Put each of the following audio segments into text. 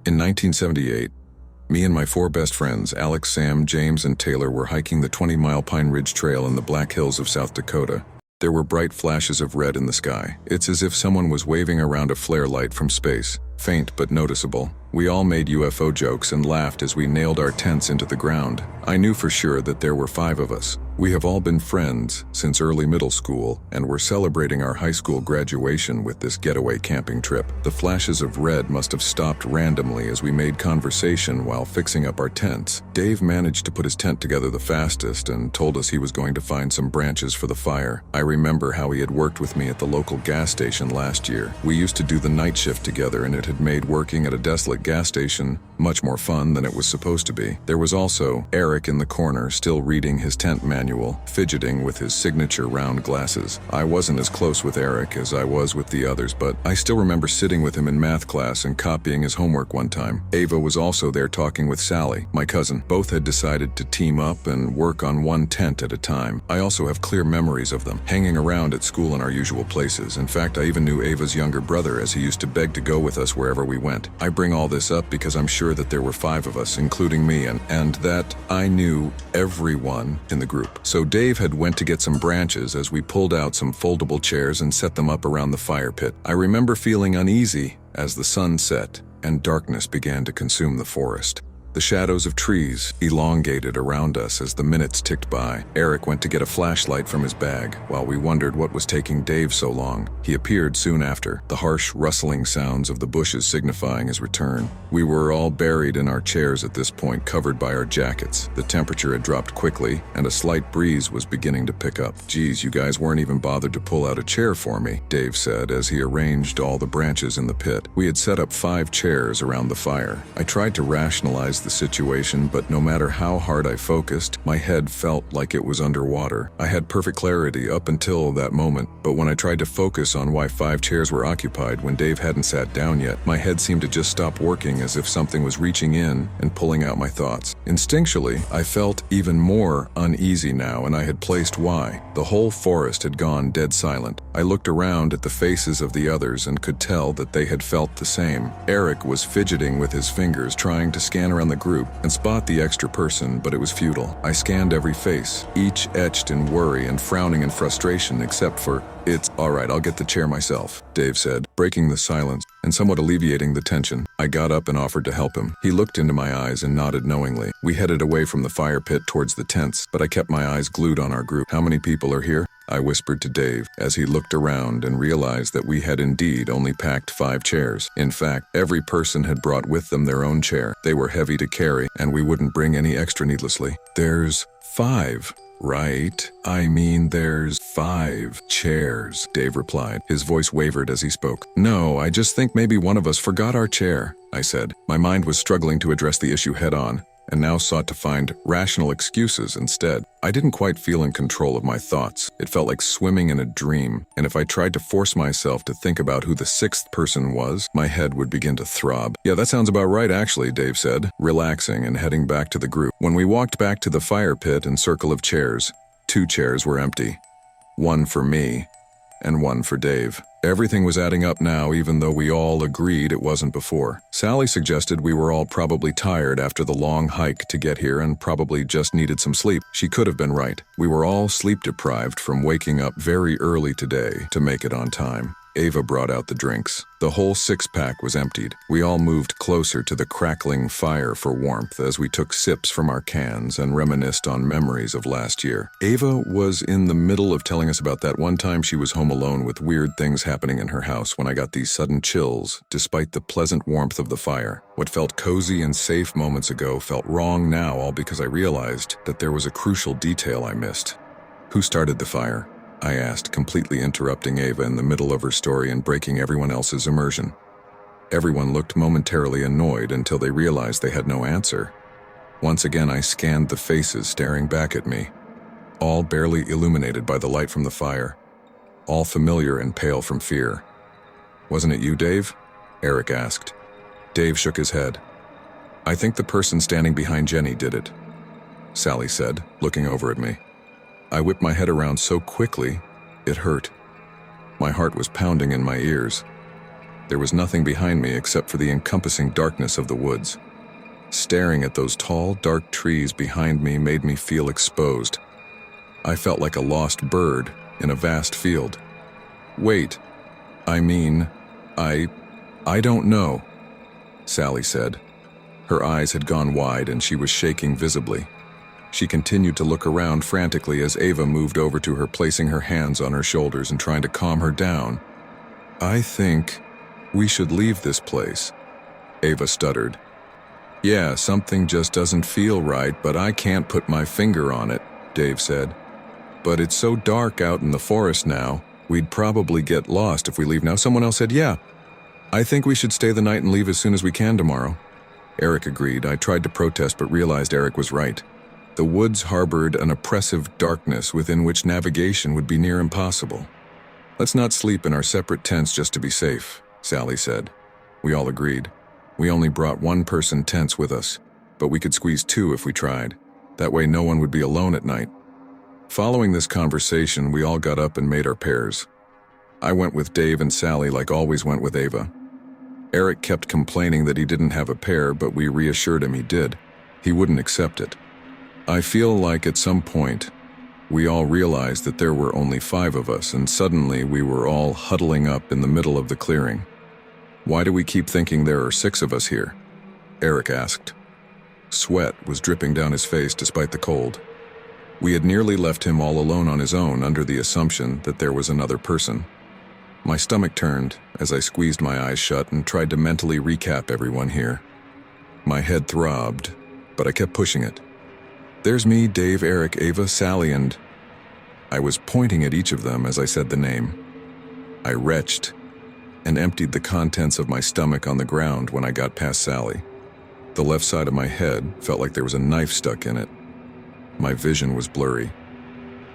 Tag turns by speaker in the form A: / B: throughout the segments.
A: In 1978, me and my four best friends, Alex, Sam, James, and Taylor, were hiking the 20-mile Pine Ridge Trail in the Black Hills of South Dakota. There were bright flashes of red in the sky. It's as if someone was waving around a flare light from space, faint but noticeable. We all made UFO jokes and laughed as we nailed our tents into the ground. I knew for sure that there were 5 of us. We have all been friends since early middle school, and we're celebrating our high school graduation with this getaway camping trip. The flashes of red must have stopped randomly as we made conversation while fixing up our tents. Dave managed to put his tent together the fastest and told us he was going to find some branches for the fire. I remember how he had worked with me at the local gas station last year. We used to do the night shift together, and it had made working at a desolate gas station much more fun than it was supposed to be. There was also Eric in the corner, still reading his tent manual, fidgeting with his signature round glasses. I wasn't as close with Eric as I was with the others, but I still remember sitting with him in math class and copying his homework one time. Ava was also there talking with Sally, my cousin. Both had decided to team up and work on one tent at a time. I also have clear memories of them, hanging around at school in our usual places. In fact, I even knew Ava's younger brother, as he used to beg to go with us wherever we went. I bring all this up because I'm sure that there were 5 of us, including me, and that I knew everyone in the group. So Dave had went to get some branches as we pulled out some foldable chairs and set them up around the fire pit. I remember feeling uneasy as the sun set and darkness began to consume the forest. The shadows of trees elongated around us as the minutes ticked by. Eric went to get a flashlight from his bag while we wondered what was taking Dave so long. He appeared soon after, the harsh rustling sounds of the bushes signifying his return. We were all buried in our chairs at this point, covered by our jackets. The temperature had dropped quickly, and a slight breeze was beginning to pick up. "Geez, you guys weren't even bothered to pull out a chair for me," Dave said as he arranged all the branches in the pit. We had set up 5 chairs around the fire. I tried to rationalize the situation, but no matter how hard I focused, my head felt like it was underwater. I had perfect clarity up until that moment, but when I tried to focus on why 5 chairs were occupied when Dave hadn't sat down yet, my head seemed to just stop working, as if something was reaching in and pulling out my thoughts. Instinctually, I felt even more uneasy now, and I had placed why. The whole forest had gone dead silent. I looked around at the faces of the others and could tell that they had felt the same. Eric was fidgeting with his fingers, trying to scan around the group and spot the extra person, but it was futile. I scanned every face, each etched in worry and frowning in frustration, except for, "It's all right, I'll get the chair myself," Dave said, breaking the silence and somewhat alleviating the tension. I got up and offered to help him. He looked into my eyes and nodded knowingly. We headed away from the fire pit towards the tents, but I kept my eyes glued on our group. "How many people are here?" I whispered to Dave as he looked around and realized that we had indeed only packed 5 chairs. In fact, every person had brought with them their own chair. They were heavy to carry, and we wouldn't bring any extra needlessly. "There's 5. Right? I mean, there's 5 chairs," Dave replied. His voice wavered as he spoke. "No, I just think maybe one of us forgot our chair," I said. My mind was struggling to address the issue head-on, and now sought to find rational excuses instead. I didn't quite feel in control of my thoughts. It felt like swimming in a dream, and if I tried to force myself to think about who the 6th person was, my head would begin to throb. "Yeah, that sounds about right actually," Dave said, relaxing and heading back to the group. When we walked back to the fire pit and circle of chairs, 2 chairs were empty. 1 for me, and 1 for Dave. Everything was adding up now, even though we all agreed it wasn't before. Sally suggested we were all probably tired after the long hike to get here and probably just needed some sleep. She could have been right. We were all sleep deprived from waking up very early today to make it on time. Ava brought out the drinks. The whole 6-pack was emptied. We all moved closer to the crackling fire for warmth as we took sips from our cans and reminisced on memories of last year. Ava was in the middle of telling us about that one time she was home alone with weird things happening in her house when I got these sudden chills, despite the pleasant warmth of the fire. What felt cozy and safe moments ago felt wrong now, all because I realized that there was a crucial detail I missed. "Who started the fire?" I asked, completely interrupting Ava in the middle of her story and breaking everyone else's immersion. Everyone looked momentarily annoyed until they realized they had no answer. Once again, I scanned the faces staring back at me, all barely illuminated by the light from the fire, all familiar and pale from fear. "Wasn't it you, Dave?" Eric asked. Dave shook his head. "I think the person standing behind Jenny did it," Sally said, looking over at me. I whipped my head around so quickly, it hurt. My heart was pounding in my ears. There was nothing behind me except for the encompassing darkness of the woods. Staring at those tall, dark trees behind me made me feel exposed. I felt like a lost bird in a vast field. "Wait, I mean, I don't know," Sally said. Her eyes had gone wide and she was shaking visibly. She continued to look around frantically as Ava moved over to her, placing her hands on her shoulders and trying to calm her down. "I think we should leave this place," Ava stuttered. "Yeah, something just doesn't feel right, but I can't put my finger on it," Dave said. "But it's so dark out in the forest now, we'd probably get lost if we leave now." Someone else said, "Yeah, I think we should stay the night and leave as soon as we can tomorrow." Eric agreed. I tried to protest but realized Eric was right. The woods harbored an oppressive darkness within which navigation would be near impossible. "Let's not sleep in our separate tents just to be safe," Sally said. We all agreed. We only brought one-person tents with us, but we could squeeze two if we tried. That way no one would be alone at night. Following this conversation, we all got up and made our pairs. I went with Dave and Sally like always went with Ava. Eric kept complaining that he didn't have a pair, but we reassured him he did. He wouldn't accept it. I feel like at some point, we all realized that there were only 5 of us, and suddenly we were all huddling up in the middle of the clearing. "Why do we keep thinking there are 6 of us here?" Eric asked. Sweat was dripping down his face despite the cold. We had nearly left him all alone on his own under the assumption that there was another person. My stomach turned as I squeezed my eyes shut and tried to mentally recap everyone here. My head throbbed, but I kept pushing it. "There's me, Dave, Eric, Ava, Sally, and..." I was pointing at each of them as I said the name. I retched and emptied the contents of my stomach on the ground when I got past Sally. The left side of my head felt like there was a knife stuck in it. My vision was blurry.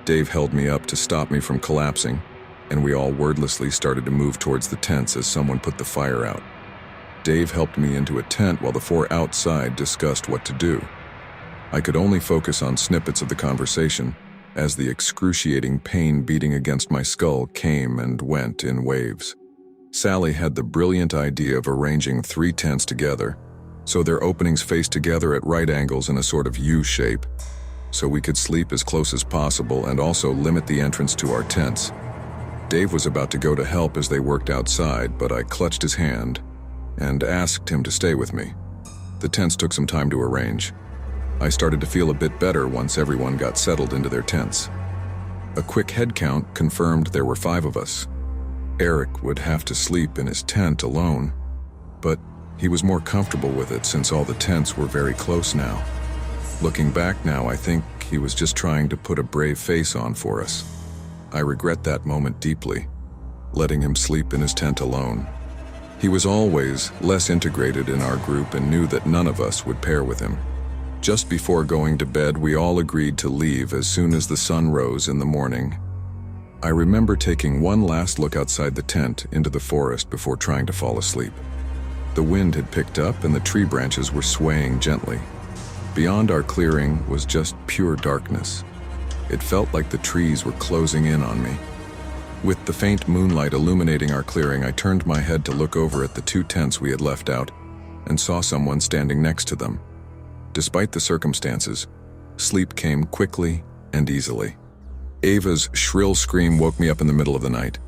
A: Dave held me up to stop me from collapsing, and we all wordlessly started to move towards the tents as someone put the fire out. Dave helped me into a tent while the 4 outside discussed what to do. I could only focus on snippets of the conversation, as the excruciating pain beating against my skull came and went in waves. Sally had the brilliant idea of arranging 3 tents together, so their openings faced together at right angles in a sort of U shape, so we could sleep as close as possible and also limit the entrance to our tents. Dave was about to go to help as they worked outside, but I clutched his hand and asked him to stay with me. The tents took some time to arrange. I started to feel a bit better once everyone got settled into their tents. A quick head count confirmed there were 5 of us. Eric would have to sleep in his tent alone, but he was more comfortable with it since all the tents were very close now. Looking back now, I think he was just trying to put a brave face on for us. I regret that moment deeply, letting him sleep in his tent alone. He was always less integrated in our group and knew that none of us would pair with him. Just before going to bed, we all agreed to leave as soon as the sun rose in the morning. I remember taking one last look outside the tent into the forest before trying to fall asleep. The wind had picked up and the tree branches were swaying gently. Beyond our clearing was just pure darkness. It felt like the trees were closing in on me. With the faint moonlight illuminating our clearing, I turned my head to look over at the 2 tents we had left out and saw someone standing next to them. Despite the circumstances, sleep came quickly and easily. Ava's shrill scream woke me up in the middle of the night.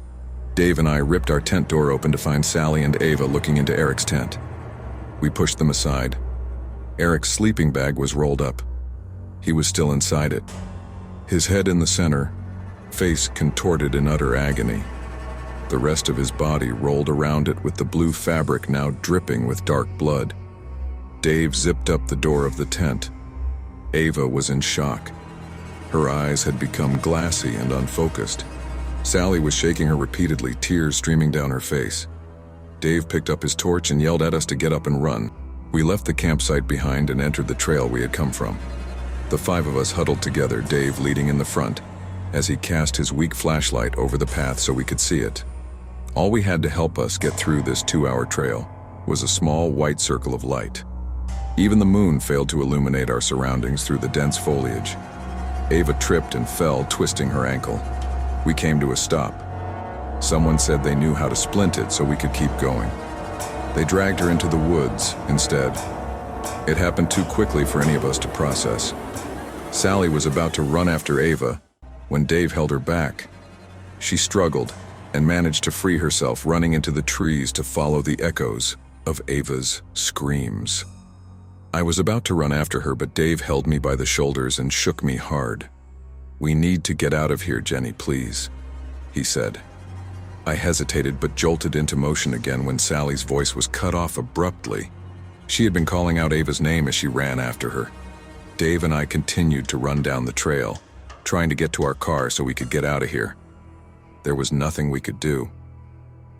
A: Dave and I ripped our tent door open to find Sally and Ava looking into Eric's tent. We pushed them aside. Eric's sleeping bag was rolled up. He was still inside it, his head in the center, face contorted in utter agony. The rest of his body rolled around it with the blue fabric now dripping with dark blood. Dave zipped up the door of the tent. Ava was in shock. Her eyes had become glassy and unfocused. Sally was shaking her repeatedly, tears streaming down her face. Dave picked up his torch and yelled at us to get up and run. We left the campsite behind and entered the trail we had come from. The 5 of us huddled together, Dave leading in the front, as he cast his weak flashlight over the path so we could see it. All we had to help us get through this 2-hour trail was a small white circle of light. Even the moon failed to illuminate our surroundings through the dense foliage. Ava tripped and fell, twisting her ankle. We came to a stop. Someone said they knew how to splint it so we could keep going. They dragged her into the woods instead. It happened too quickly for any of us to process. Sally was about to run after Ava when Dave held her back. She struggled and managed to free herself, running into the trees to follow the echoes of Ava's screams. I was about to run after her, but Dave held me by the shoulders and shook me hard. "We need to get out of here, Jenny, please," he said. I hesitated but jolted into motion again when Sally's voice was cut off abruptly. She had been calling out Ava's name as she ran after her. Dave and I continued to run down the trail, trying to get to our car so we could get out of here. There was nothing we could do.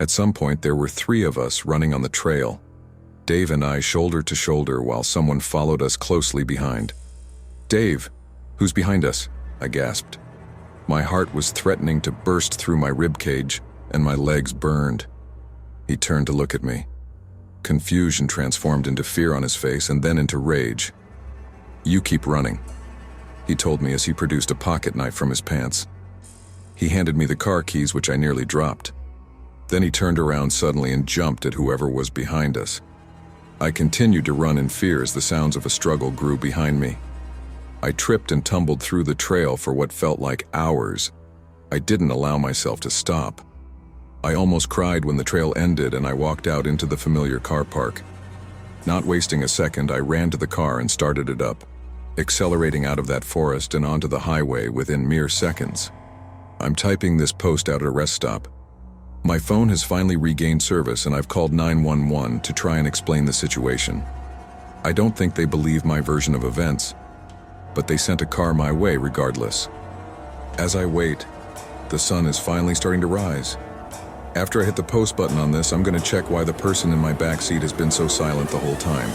A: At some point, there were 3 of us running on the trail, Dave and I shoulder to shoulder, while someone followed us closely behind. "Dave, who's behind us?" I gasped. My heart was threatening to burst through my ribcage, and my legs burned. He turned to look at me. Confusion transformed into fear on his face and then into rage. "You keep running," he told me as he produced a pocket knife from his pants. He handed me the car keys, which I nearly dropped. Then he turned around suddenly and jumped at whoever was behind us. I continued to run in fear as the sounds of a struggle grew behind me. I tripped and tumbled through the trail for what felt like hours. I didn't allow myself to stop. I almost cried when the trail ended and I walked out into the familiar car park. Not wasting a second, I ran to the car and started it up, accelerating out of that forest and onto the highway within mere seconds. I'm typing this post out at a rest stop. My phone has finally regained service and I've called 911 to try and explain the situation. I don't think they believe my version of events, but they sent a car my way regardless. As I wait, the sun is finally starting to rise. After I hit the post button on this, I'm going to check why the person in my backseat has been so silent the whole time.